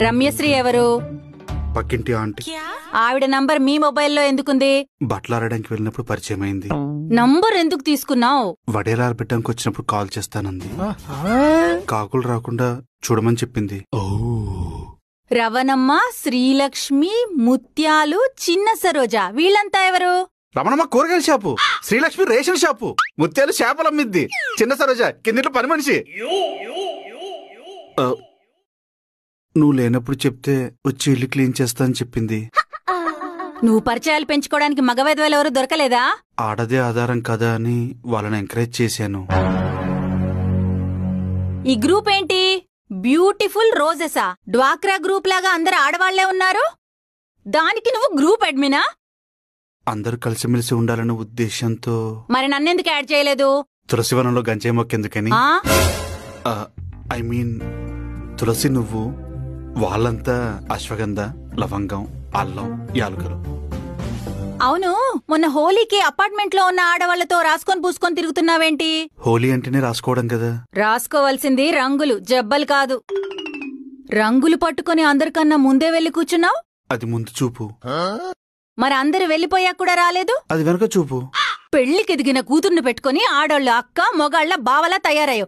రమ్యశ్రీ ఎవరు? పక్కింటి ఆంటీ. ఆవిడ నంబర్ మీ మొబైల్లో ఎందుకుంది? బట్టలు ఆడడానికి వెళ్ళినప్పుడు పరిచయం అయింది. నంబర్ ఎందుకు తీసుకున్నావు? వడేలా పెట్టడానికి వచ్చినప్పుడు కాల్ చేస్తానంది. కాకులు రాకుండా చూడమని చెప్పింది. రవణమ్మ, శ్రీలక్ష్మి, ముత్యాలు, చిన్న సరోజ వీళ్ళంతా ఎవరు? రమణమ్మ కూరగాయల షాపు, శ్రీలక్ష్మి రేషన్ షాపు, ముత్యాలు చేపలు అమ్మిద్ది, చిన్న సరోజ కిందిట్లో పని మనిషి. నువ్వు లేనప్పుడు చెప్తే వచ్చి ఇల్లు క్లీన్ చేస్తా అని చెప్పింది. నువ్వు పరిచయాలు పెంచుకోవడానికి మగవేదవాళ్ళు ఎవరు దొరకలేదా? ఆడదే ఆధారం కదా అని వాళ్ళని ఎంకరేజ్ చేశాను. ఈ గ్రూప్ ఏంటి? బ్యూటిఫుల్ రోజెసా? డ్వాక్రా గ్రూప్ లాగా అందరు ఆడవాళ్లే ఉన్నారు. దానికి నువ్వు గ్రూప్ అడ్మినా? అందరూ కలిసిమెలిసి ఉండాలన్న ఉద్దేశంతో. మరి నన్నెందుకు యాడ్ చేయలేదు? తులసివనంలో గంజాయి మొక్కెందుకని. ఐ మీన్ తులసి నువ్వు, వాళ్ళంతా అశ్వగంధ, లవంగం, అల్లం, యాలకులు. అవును, మొన్న హోలీకి అపార్ట్మెంట్ లో ఉన్న ఆడవాళ్లతో రాసుకొని పూసుకొని తిరుగుతున్నావేంటి? హోలీ అంటేనే రాసుకోవడం కదా. రాసుకోవాల్సింది రంగులు, జబ్బలు కాదు. రంగులు పట్టుకుని అందరికన్నా ముందే వెళ్లి కూర్చున్నావు. అది ముందు చూపు. మరి అందరు వెళ్లిపోయా కూడా రాలేదు. అది వెనక చూపు. పెళ్లికెదిగిన కూతుర్ని పెట్టుకుని ఆడోళ్ళ అక్క మొగాళ్ల బావలా తయారయ్యో.